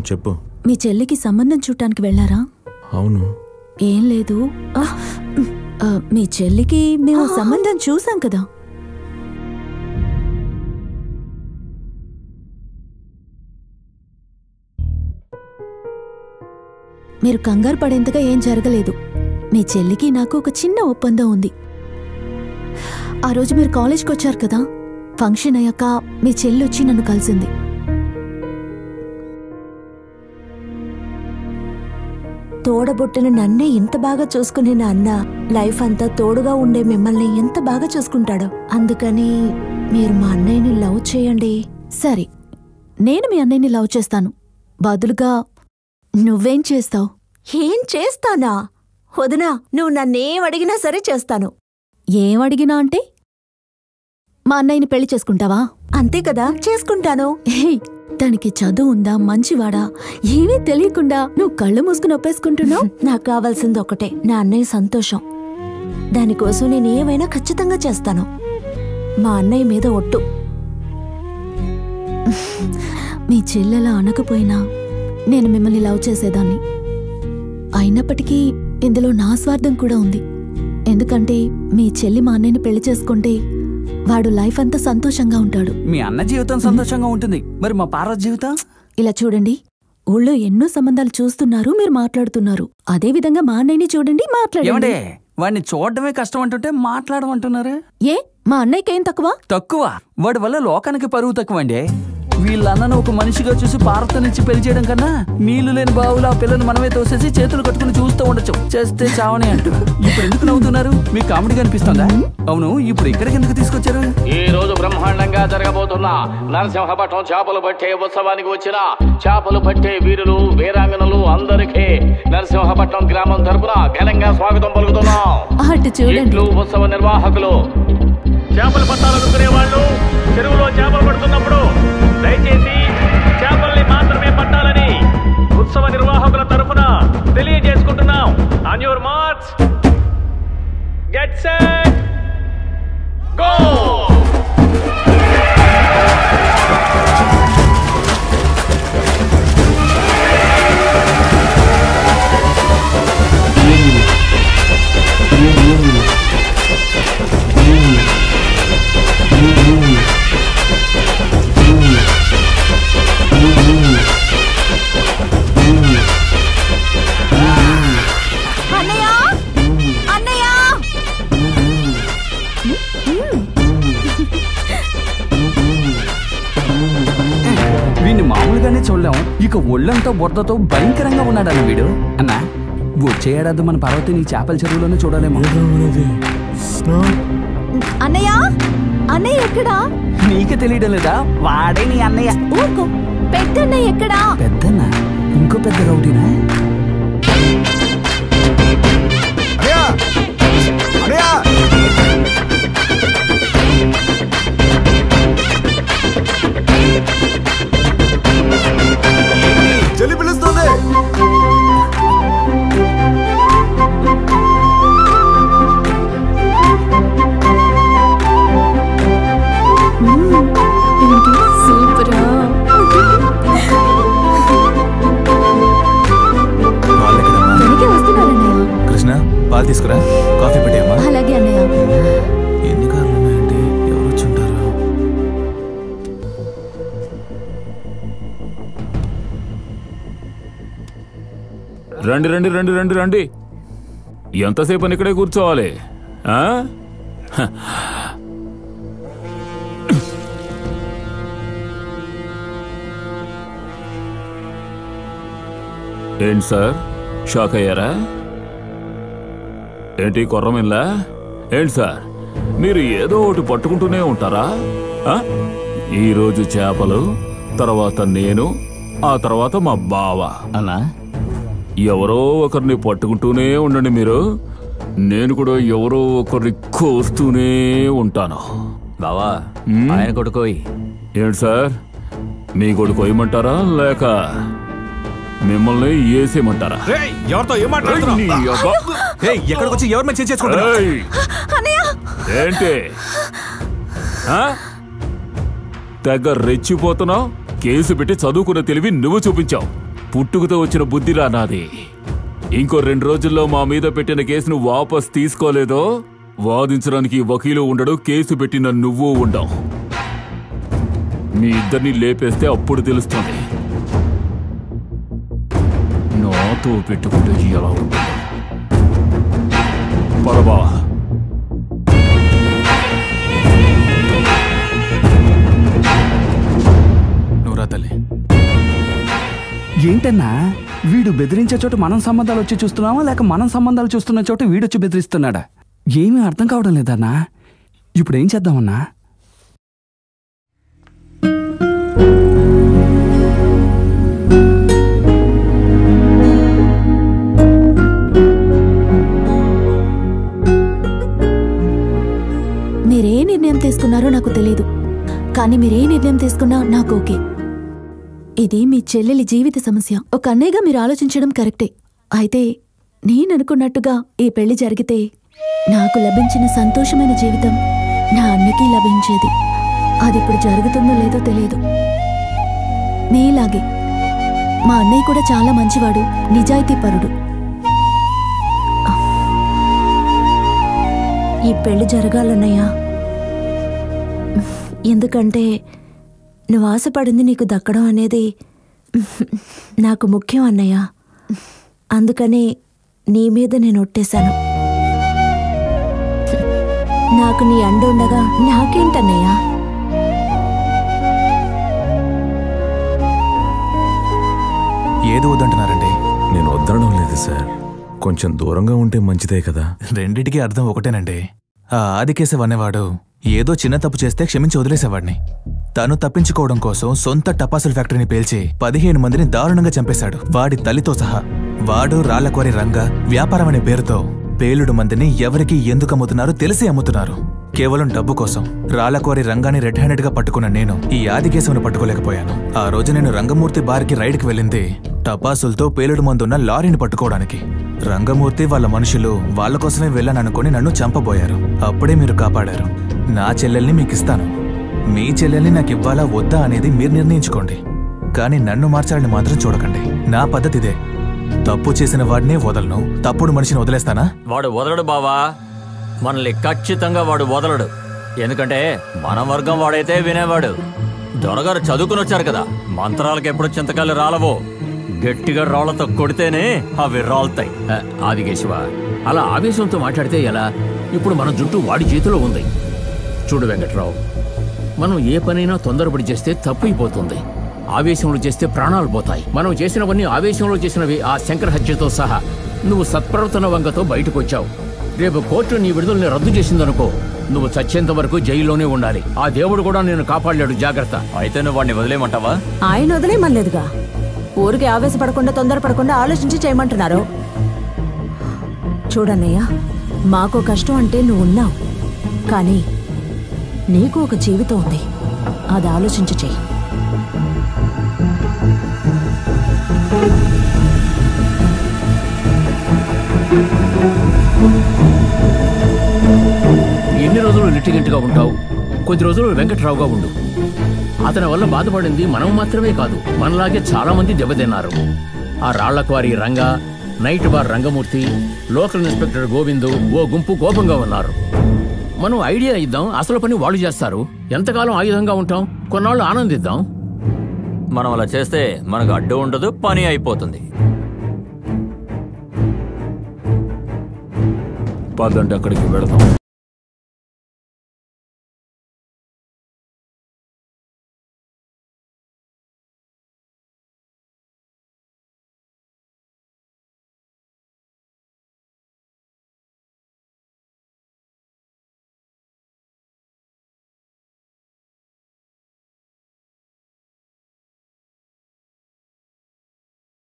చెప్పు. మీ చెల్లికి సంబంధం చూడటానికి వెళ్ళారా? అవును. ఏం లేదు, మీ చెల్లికి మేము సంబంధం చూసాం కదా. మీరు కంగారు పడేంతగా ఏం జరగలేదు. మీ చెల్లికి నాకు ఒక చిన్న ఒప్పందం ఉంది. ఆ రోజు మీరు కాలేజ్కి వచ్చారు కదా, ఫంక్షన్ అయ్యాక మీ చెల్లి వచ్చి నన్ను కలిసింది. తోడబుట్టిన నన్నే ఇంత బాగా చూసుకునే నా అన్న లైఫ్ అంతా తోడుగా ఉండే మిమ్మల్ని ఎంత బాగా చూసుకుంటాడో. అందుకని మీరు మా అన్నయ్యని లవ్ చేయండి. సరే, నేను మీ అన్నయ్యని లవ్ చేస్తాను. బదులుగా నువ్వేం చేస్తావు? ఏం చేస్తానా? వదినా, నువ్వు నన్నేం అడిగినా సరే చేస్తాను. ఏమడిగినా అంటే మా అన్నయ్యని పెళ్లి చేసుకుంటావా? అంతే కదా, చేసుకుంటాను. తనకి చదువు ఉందా, మంచివాడా, ఏమీ తెలియకుండా నువ్వు కళ్ళు మూసుకుని ఒప్పేసుకుంటున్నావు. నాకు కావాల్సింది ఒకటే, నా అన్నయ్య సంతోషం. దానికోసం నేనేమైనా ఖచ్చితంగా చేస్తాను. మా అన్నయ్య మీద ఒట్టు. మీ చెల్లెలా అనకపోయినా నేను మిమ్మల్ని లవ్ చేసేదాన్ని. అయినప్పటికీ ఇందులో నా స్వార్థం కూడా ఉంది. ఎందుకంటే మీ చెల్లి మా అన్నయ్యని పెళ్లి చేసుకుంటే వాడు లైఫ్ అంతా సంతోషంగా ఉంటాడు. మీ అన్న జీవితం సంతోషంగా ఉంటుంది, మరి మా పార్వతి జీవితం? ఇలా చూడండి, ఊళ్ళో ఎన్నో సంబంధాలు చూస్తున్నారు, మీరు మాట్లాడుతున్నారు. అదే విధంగా మా అన్నయ్యని చూడండి, మాట్లాడండి. వాడిని చూడడమే కష్టం అంటుంటే మాట్లాడమంటున్నారే? ఏ మా అన్నయ్యకేం తక్కువ? తక్కువ? వాడి వల్ల లోకానికి పరువు తక్కువ అండి. వీళ్ళన్నను ఒక మనిషిగా చూసి పార్వతినిచ్చి పెళ్లి చేయడం కన్నా నీళ్లు లేని బావులు ఆ పిల్లని మనమే తోసేసి చేతులు కట్టుకుని చూస్తూ ఉండొచ్చు. చేస్తే చావనే అంటూ. ఇప్పుడు ఎందుకు నవ్వుతున్నారు? మీకు కామెడీగా అనిపిస్తుందా? అవును, ఇప్పుడు ఇక్కడికి ఎందుకు తీసుకొచ్చారు? ఈ రోజు బ్రహ్మాండంగా జరగబోతున్న నరసింహపట్నం చేపలు పట్టే ఉత్సవానికి వచ్చిన చేపలు పట్టే వీరులు వీరాంగనలు అందరికీ నరసింహపట్నం గ్రామం తరపున ఘనంగా స్వాగతం పలుకుతున్నాం. ఇట్లు ఉత్సవ నిర్వాహకులు. చేపలు పట్టాలనుకునే వాళ్ళు చెరువులో చేపలు పడుతున్నప్పుడు దయచేసి చేపల్ని మాత్రమే పట్టాలని ఉత్సవ నిర్వాహకుల తరఫున తెలియజేసుకుంటున్నాం. On your marks, get set, go. వీడిని మామూలుగానే చూడలేం, ఇక ఒళ్ళంతా బురదతో భయంకరంగా ఉన్నాడన్న వీడు. అన్నా, వచ్చే ఏడాది మన పార్వతిని చేపల చెరువులోనే చూడాలేమో. అన్నయ్య, అన్నయ్య ఎక్కడా? నీకే తెలియడం లేదా? వాడే నీ అన్నయ్య. ఊరుకో, పెద్దన్నయ్య ఎక్కడా? పెద్దన్నా? ఇంకో పెద్ద రౌడీనా? చెల్లి పిలుస్తుంది. కృష్ణ, పాలు తీసుకురా, కాఫీ పెట్టామా? అలాగే అన్నయ్య. ఎన్ని కార్లు ఉన్నాయండి? ఎవరు వచ్చి ఉంటారు? రండి రండి రండి రండి రండి. ఎంతసేపు అని ఇక్కడే కూర్చోవాలి? ఏంటి సార్, షాక్ అయ్యారా? ఏంటి కొర్రమిల్లా? ఏంటి సార్, మీరు ఏదో ఒకటి పట్టుకుంటూనే ఉంటారా? ఈరోజు చేపలు, తర్వాత నేను, ఆ తర్వాత మా బావ. అన్నా, ఎవరో ఒకరిని పట్టుకుంటూనే ఉండండి మీరు. నేను కూడా ఎవరో ఒకరిని కోస్తూనే ఉంటాను. బావా, ఆయన కొడుకోయి. ఏంటి సార్, మీ కొడుకు కోయమంటారా లేక మిమ్మల్ని వేసేయమంటారా? ఎవరితో ఏం మాట్లాడుతున్నావు? ఎక్కడికి వచ్చి ఎవరి మీద చేసుకుంటున్నావు? ఏంటి తెగ రెచ్చిపోతున్నావు? కేసు పెట్టి చదువుకున్న తెలివి నువ్వు చూపించావు. పుట్టుకతో వచ్చిన బుద్ధిరా నాది. ఇంకో 2 రోజుల్లో మా మీద పెట్టిన కేసును వాపస్ తీసుకోలేదో వాదించడానికి వకీలు ఉండడు, కేసు పెట్టిన నువ్వు ఉండవు. మీ ఇద్దరిని లేపేస్తే అప్పుడు తెలుస్తుంది నాతో పెట్టుకుంటే ఎలా ఉంటుంది. పరబా నువ్వురా తల్లి. ఏంటన్నా వీడు బెదిరించే చోట మనం సంబంధాలు వచ్చి చూస్తున్నావా, లేక మనం సంబంధాలు చూస్తున్న చోట వీడొచ్చి బెదిరిస్తున్నాడా? ఏమీ అర్థం కావడం లేదన్నా. ఇప్పుడు ఏం చేద్దామన్నా? మీరే నిర్ణయం తీసుకున్నారో నాకు తెలీదు, కానీ మీరే నిర్ణయం తీసుకున్నా నాకు ఓకే. ఇది మీ చెల్లెలి జీవిత సమస్య. ఒక అన్నయ్యగా మీరు ఆలోచించడం కరెక్టే. అయితే నేననుకున్నట్టుగా ఈ పెళ్లి జరిగితే నాకు లభించిన సంతోషమైన జీవితం నా అన్నకి లభించేది. అది ఇప్పుడు జరుగుతుందో లేదో తెలియదు. మీలాగే మా అన్నయ్య కూడా చాలా మంచివాడు, నిజాయితీపరుడు. ఈ పెళ్లి జరగాలన్నయ్యా. ఎందుకంటే నువ్వు ఆశపడింది నీకు దక్కడం అనేది నాకు ముఖ్యం అన్నయ్య. అందుకని నీ మీద నేను ఒట్టేశాను. నాకు నీ అండ ఉండగా నాకేంటన్నయ్యా? ఏది వద్దంటున్నారండి? నేను వద్దడం లేదు సార్, కొంచెం దూరంగా ఉంటే మంచిదే కదా. రెండిటికీ అర్థం ఒకటేనండి. ఆ ఆదికేశవ్ అనేవాడు ఏదో చిన్న తప్పు చేస్తే క్షమించి వదిలేసేవాడిని. తను తప్పించుకోవడం కోసం సొంత టపాసుల ఫ్యాక్టరీని పేల్చి 15 మందిని దారుణంగా చంపేశాడు, వాడి తల్లితో సహా. వాడు రాళ్లకోరి రంగా వ్యాపారం అనే పేరుతో పేలుడు మందిని ఎవరికి ఎందుకు అమ్ముతున్నారో తెలిసి అమ్ముతున్నారు, కేవలం డబ్బు కోసం. రాళ్లకోరి రంగాన్ని రెడ్ హ్యాండెడ్ గా పట్టుకున్న నేను ఈ ఆదికేశవుని పట్టుకోలేకపోయాను. ఆ రోజు నేను రంగమూర్తి బార్కి రైడ్కి వెళ్ళింది టపాసులతో పేలుడు మందున్న లారీని పట్టుకోవడానికి. రంగమూర్తి వాళ్ళ మనుషులు వాళ్ళ కోసమే వెళ్ళాననుకుని నన్ను చంపబోయారు. అప్పుడే మీరు కాపాడారు. నా చెల్లెల్ని మీకిస్తాను, మీ చెల్లెల్ని నాకు ఇవ్వాలా వద్దా అనేది మీరు నిర్ణయించుకోండి. కానీ నన్ను మార్చాలని మాత్రం చూడకండి. నా పద్ధతి ఇదే. తప్పు చేసిన వాడినే వదలను, తప్పుడు మనిషిని వదిలేస్తానా? వాడు వదలడు బావా, మనల్ని ఖచ్చితంగా వాడు వదలడు. ఎందుకంటే మన వర్గం వాడైతే వినేవాడు. దొరగారు చదువుకుని వచ్చారు కదా, మంత్రాలకు ఎప్పుడు చింతకాయలు రాలవో, గట్టిగా రాళ్లతో కొడితేనే అవి రాలుతాయి. ఆదికేశవ, అలా ఆవేశంతో మాట్లాడితే ఎలా? ఇప్పుడు మన జుట్టు వాడి చేతిలో ఉంది. చూడు వెంకట్రావు, మనం ఏ పనైనా తొందరపడి చేస్తే తప్పైపోతుంది. ఆవేశంలో చేస్తే ప్రాణాలు పోతాయి. మనం చేసినవన్నీ ఆవేశంలో చేసినవి, ఆ శంకర హత్యతో సహా. నువ్వు సత్ప్రవర్తన వంగతో బయటకు వచ్చావు. రేపు కోర్టు నీ విడుదలని రద్దు చేసిందనుకో, నువ్వు చచ్చేంత వరకు జైల్లోనే ఉండాలి. ఆ దేవుడు కూడా నేను కాపాడలేడు, జాగ్రత్త. అయితే నువ్వు వాడిని వదిలేయమంటావా? ఆయన వదిలేయమనలేదుగా, ఊరికి ఆవేశపడకుండా తొందరపడకుండా ఆలోచించి చేయమంటున్నారు. చూడన్నయ్య, మాకో కష్టం అంటే నువ్వు ఉన్నావు, కానీ నీకు ఒక జీవితం ఉంది. అది ఆలోచించి చెయ్యి. ఎన్ని రోజులు లిటిగెంట్గా ఉంటావు? కొద్ది రోజులు వెంకట్రావుగా ఉండు. అతని వల్ల బాధపడింది మనం మాత్రమే కాదు, మనలాగే చాలా మంది దెబ్బతిన్నారు. ఆ రాళ్లక్వారీ Ranga, night bar Rangamurthy, local inspector Govindu ఓ గుంపు కోపంగా ఉన్నారు. మనం ఐడియా ఇద్దాం, అసలు పని వాళ్ళు చేస్తారు. ఎంతకాలం ఆయుధంగా ఉంటాం? కొన్నాళ్ళు ఆనందిద్దాం. మనం అలా చేస్తే మనకు అడ్డు ఉండదు, పని అయిపోతుంది. పదండి, అక్కడికి వెళదాం.